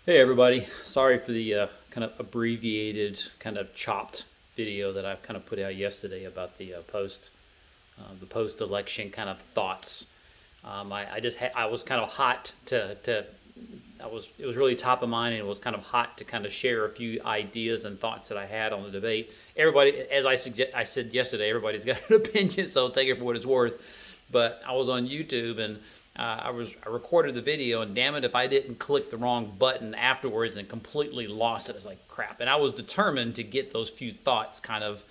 Hey everybody, sorry for the kind of abbreviated, kind of chopped video that I kind of put out yesterday about the post-election kind of thoughts. I was kind of hot it was really top of mind, and it was kind of hot to kind of share a few ideas and thoughts that I had on the debate. Everybody, as I said yesterday, everybody's got an opinion, so take it for what it's worth. But I was on YouTube, and I recorded the video, and damn it if I didn't click the wrong button afterwards and completely lost it. I was like, crap. And I was determined to get those few thoughts kind of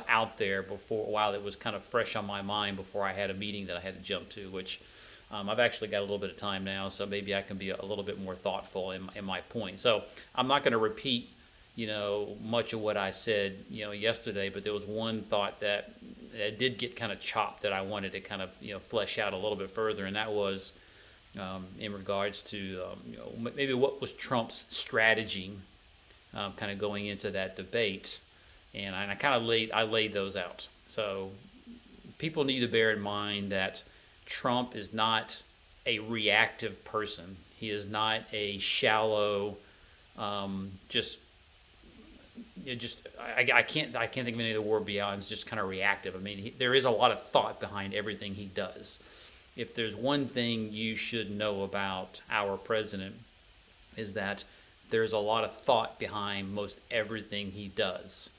out there before, while it was kind of fresh on my mind, before I had a meeting that I had to jump to, which I've actually got a little bit of time now, so maybe I can be a little bit more thoughtful in my point. So I'm not going to repeat much of what I said yesterday, but there was one thought that did get kind of chopped that I wanted to kind of flesh out a little bit further, and that was in regards to maybe what was Trump's strategy kind of going into that debate, and I kind of laid those out. So people need to bear in mind that Trump is not a reactive person. He is not a shallow, just I can't think of any of the word beyond. It's just kind of reactive. I mean, there is a lot of thought behind everything he does. If there's one thing you should know about our president, is that there's a lot of thought behind most everything he does.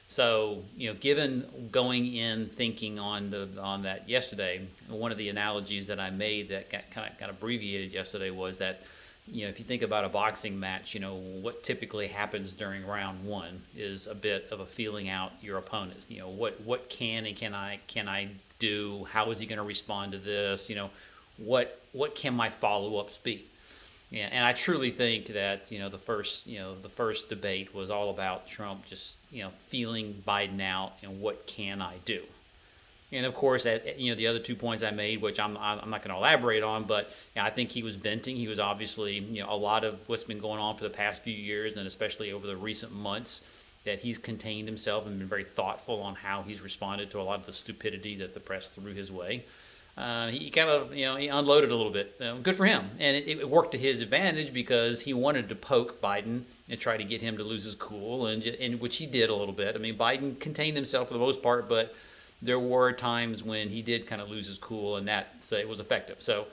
So, given going in thinking on that yesterday, one of the analogies that I made that got abbreviated yesterday was that, if you think about a boxing match, what typically happens during round one is a bit of a feeling out your opponent. What can and can I do? How is he going to respond to this? What can my follow-ups be? Yeah, and I truly think that the first debate was all about Trump just feeling Biden out and what can I do. And of course, the other 2 points I made, which I'm not going to elaborate on, but I think he was venting. He was obviously a lot of what's been going on for the past few years, and especially over the recent months, that he's contained himself and been very thoughtful on how he's responded to a lot of the stupidity that the press threw his way. He kind of, he unloaded a little bit. Good for him. And it worked to his advantage because he wanted to poke Biden and try to get him to lose his cool, and which he did a little bit. I mean, Biden contained himself for the most part, but there were times when he did kind of lose his cool, and so it was effective. So,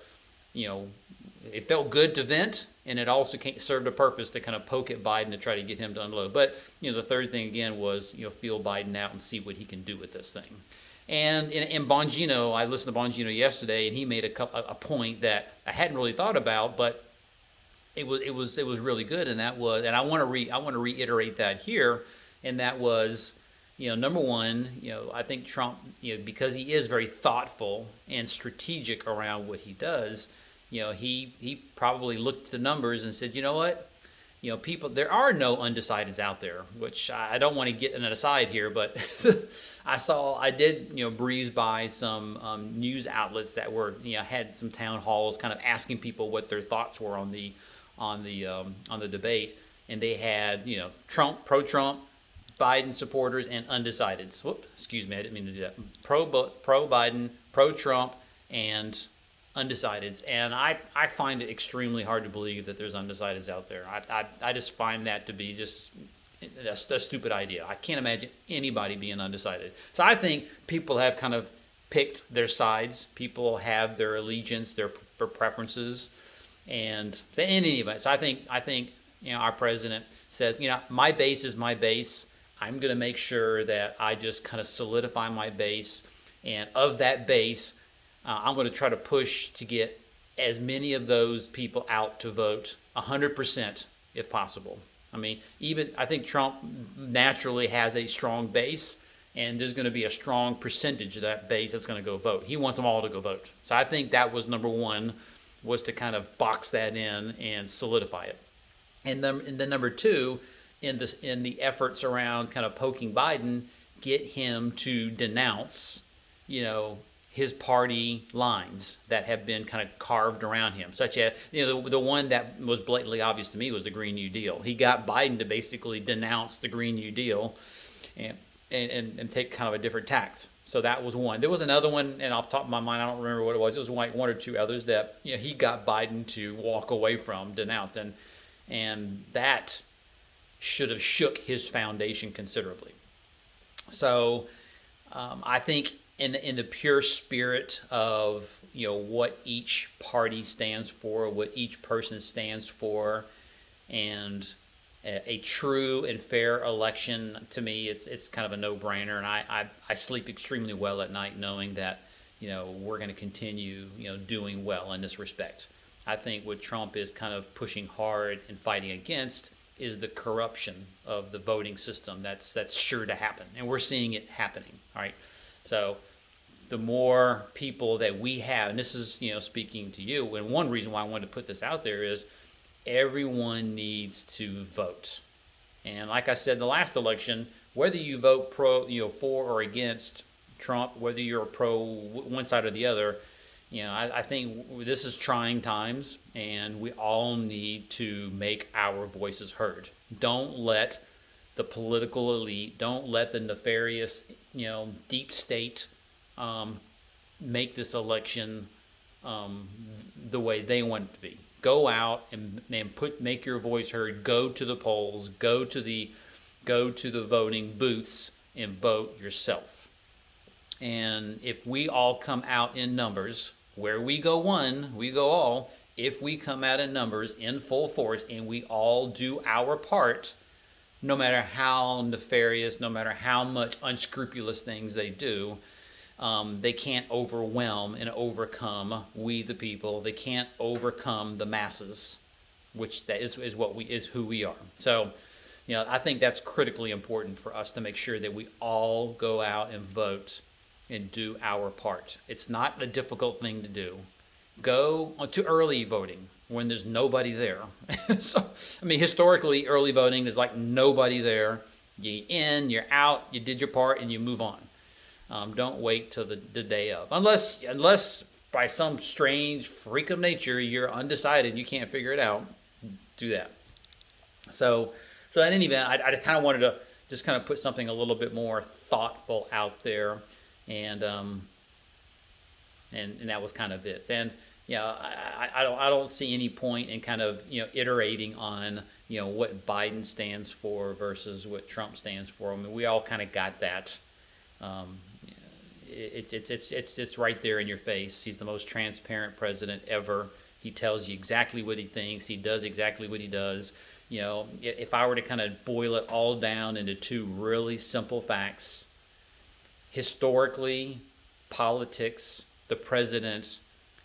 it felt good to vent, and it also served a purpose to kind of poke at Biden to try to get him to unload. But, the third thing, again, was, feel Biden out and see what he can do with this thing. And in Bongino, I listened to Bongino yesterday, and he made a point that I hadn't really thought about, but it was really good, and that was, and I want to reiterate that here, and that was, number one, I think Trump, because he is very thoughtful and strategic around what he does, he probably looked at the numbers and said, you know what, there are no undecideds out there, which I don't want to get an aside here, but I did breeze by some news outlets that were, had some town halls kind of asking people what their thoughts were on the debate, and they had, Trump, pro-Trump, Biden supporters, and undecideds. Whoops, excuse me, I didn't mean to do that. Pro Biden, pro Trump, and undecideds. And I find it extremely hard to believe that there's undecideds out there. I just find that to be just a stupid idea. I can't imagine anybody being undecided. So I think people have kind of picked their sides. People have their allegiance, their preferences, and in any event. So I think our president says, my base is my base. I'm going to make sure that I just kind of solidify my base, and of that base, I'm going to try to push to get as many of those people out to vote 100% if possible. I mean, I think Trump naturally has a strong base, and there's going to be a strong percentage of that base that's going to go vote. He wants them all to go vote. So I think that was number one, was to kind of box that in and solidify it. And then number two, in the efforts around kind of poking Biden, get him to denounce, his party lines that have been kind of carved around him, such as, the one that was blatantly obvious to me was the Green New Deal. He got Biden to basically denounce the Green New Deal and take kind of a different tact. So that was one. There was another one, and off the top of my mind, I don't remember what it was. It was like one or two others that he got Biden to walk away from, denounce. And and that should have shook his foundation considerably. So I think in the pure spirit of what each party stands for, what each person stands for, and a true and fair election, to me, it's kind of a no-brainer, and I sleep extremely well at night knowing that we're going to continue doing well in this respect. I think what Trump is kind of pushing hard and fighting against is the corruption of the voting system. That's sure to happen, and we're seeing it happening. All right, so the more people that we have, and this is speaking to you, and one reason why I wanted to put this out there is everyone needs to vote. And like I said in the last election, whether you vote for or against Trump, whether you're pro one side or the other, I think this is trying times, and we all need to make our voices heard. Don't let the political elite, don't let the nefarious, deep state make this election the way they want it to be. Go out and make your voice heard. Go to the polls. Go to the voting booths and vote yourself. And if we all come out in numbers, where we go one, we go all. If we come out in numbers in full force and we all do our part, no matter how nefarious, no matter how much unscrupulous things they do, they can't overwhelm and overcome we the people. They can't overcome the masses, which that is who we are. So, I think that's critically important for us to make sure that we all go out and vote and do our part. It's not a difficult thing to do. Go to early voting when there's nobody there. So, historically, early voting is like nobody there. You're in, you're out, you did your part, and you move on. Don't wait till the day of. Unless by some strange freak of nature you're undecided, you can't figure it out, do that. So in any event, I kind of wanted to just kind of put something a little bit more thoughtful out there, and that was kind of it. And I don't see any point in kind of iterating on what Biden stands for versus what Trump stands for. We all kind of got that. It's right there in your face. He's the most transparent president ever. He tells you exactly what he thinks. He does exactly what he does. If I were to kind of boil it all down into two really simple facts, historically, politics, the president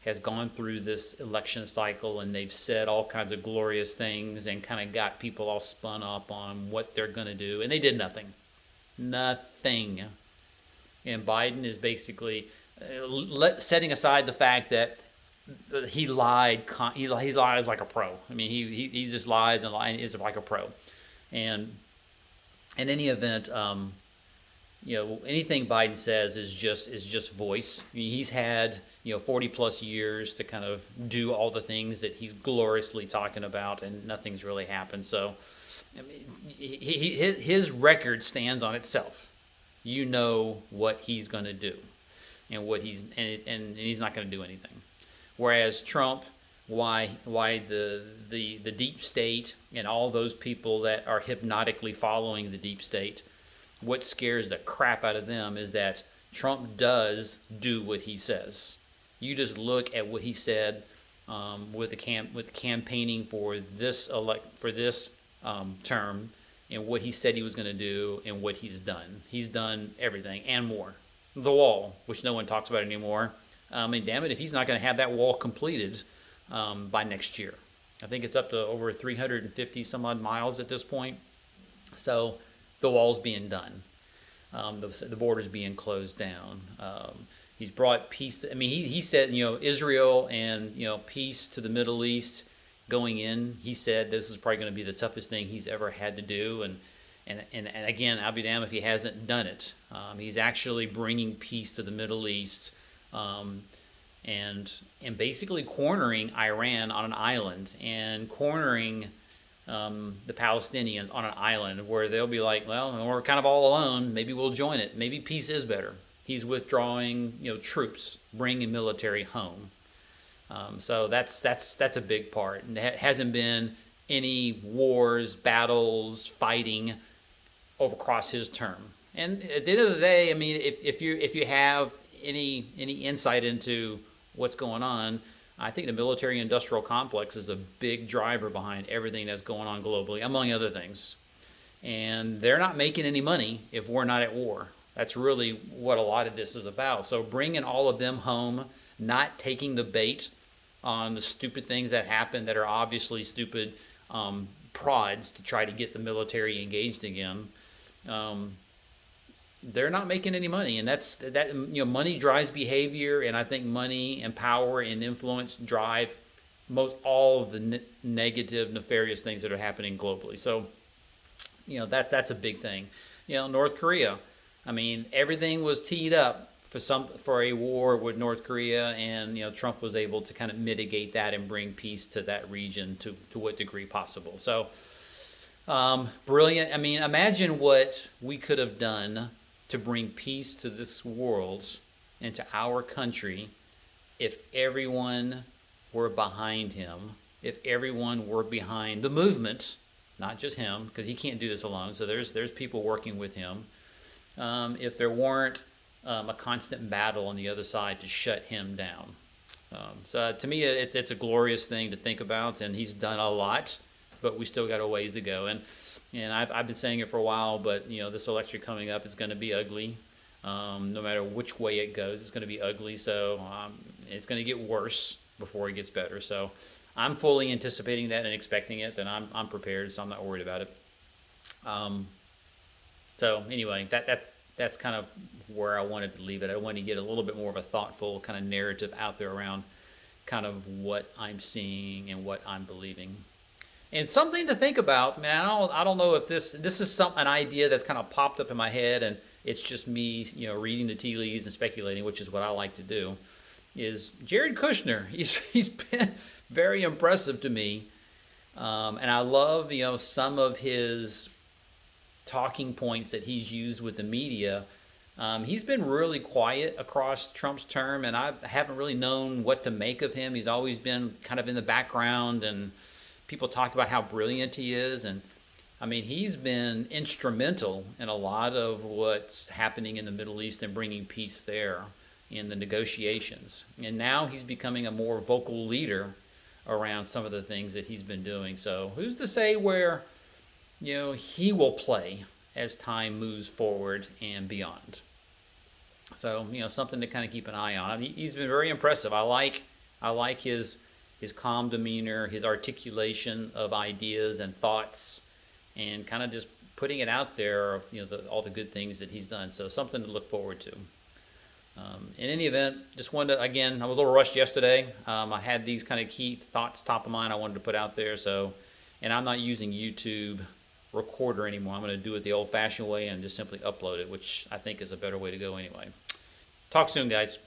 has gone through this election cycle, and they've said all kinds of glorious things and kind of got people all spun up on what they're going to do, and they did nothing. Nothing. And Biden is basically setting aside the fact that he lied. He lies like a pro. He just lies and is like a pro. And in any event, anything Biden says is just voice. He's had 40 plus years to kind of do all the things that he's gloriously talking about, and nothing's really happened. So, his record stands on itself. You know what he's going to do, and he's not going to do anything. Whereas Trump, why the deep state and all those people that are hypnotically following the deep state, what scares the crap out of them is that Trump does do what he says. You just look at what he said with campaigning for this term, and what he said he was going to do, and what he's done. He's done everything and more. The wall, which no one talks about anymore. Damn it, if he's not going to have that wall completed by next year. I think it's up to over 350 some odd miles at this point. So the wall's being done. The border's being closed down. He's brought peace. He said, Israel and, peace to the Middle East. Going in, he said this is probably going to be the toughest thing he's ever had to do, and again, I'll be damned if he hasn't done it. He's actually bringing peace to the Middle East, and basically cornering Iran on an island, and cornering the Palestinians on an island where they'll be like, well, we're kind of all alone. Maybe we'll join it. Maybe peace is better. He's withdrawing, troops, bringing military home. So that's a big part, and it hasn't been any wars, battles, fighting across his term. And at the end of the day, I mean, if you have any insight into what's going on, I think the military-industrial complex is a big driver behind everything that's going on globally, among other things. And they're not making any money if we're not at war. That's really what a lot of this is about. So bringing all of them home, not taking the bait on the stupid things that happen that are obviously stupid prods to try to get the military engaged again. They're not making any money, and that's that. You know, money drives behavior, and I think money and power and influence drive most all of the negative, nefarious things that are happening globally. So, you know, that's a big thing. You know, North Korea. I mean, everything was teed up for a war with North Korea, and you know, Trump was able to kind of mitigate that and bring peace to that region to what degree possible. So, brilliant. I mean, imagine what we could have done to bring peace to this world and to our country if everyone were behind him, if everyone were behind the movement, not just him, because he can't do this alone. So there's people working with him. If there weren't a constant battle on the other side to shut him down. So to me, it's a glorious thing to think about, and he's done a lot, but we still got a ways to go. And I've been saying it for a while, but you know, this election coming up is going to be ugly. No matter which way it goes, it's going to be ugly. So it's going to get worse before it gets better. So I'm fully anticipating that and expecting it, and I'm prepared, so I'm not worried about it. So anyway, that's kind of where I wanted to leave it. I wanted to get a little bit more of a thoughtful kind of narrative out there around kind of what I'm seeing and what I'm believing. And something to think about. Man, I don't know if this is an idea that's kind of popped up in my head, and it's just me, you know, reading the tea leaves and speculating, which is what I like to do. Is Jared Kushner? He's been very impressive to me, and I love, you know, some of his talking points that he's used with the media. He's been really quiet across Trump's term, and I haven't really known what to make of him. He's always been kind of in the background, and people talk about how brilliant he is. And I mean, he's been instrumental in a lot of what's happening in the Middle East and bringing peace there in the negotiations. And now he's becoming a more vocal leader around some of the things that he's been doing. So who's to say where, you know, he will play as time moves forward and beyond. So, you know, something to kind of keep an eye on. He's been very impressive. I like his calm demeanor, his articulation of ideas and thoughts, and kind of just putting it out there, you know, all the good things that he's done. So something to look forward to. In any event, just wanted to, again, I was a little rushed yesterday. I had these kind of key thoughts top of mind I wanted to put out there. So, and I'm not using YouTube recorder anymore. I'm going to do it the old-fashioned way and just simply upload it, which I think is a better way to go anyway. Talk soon, guys.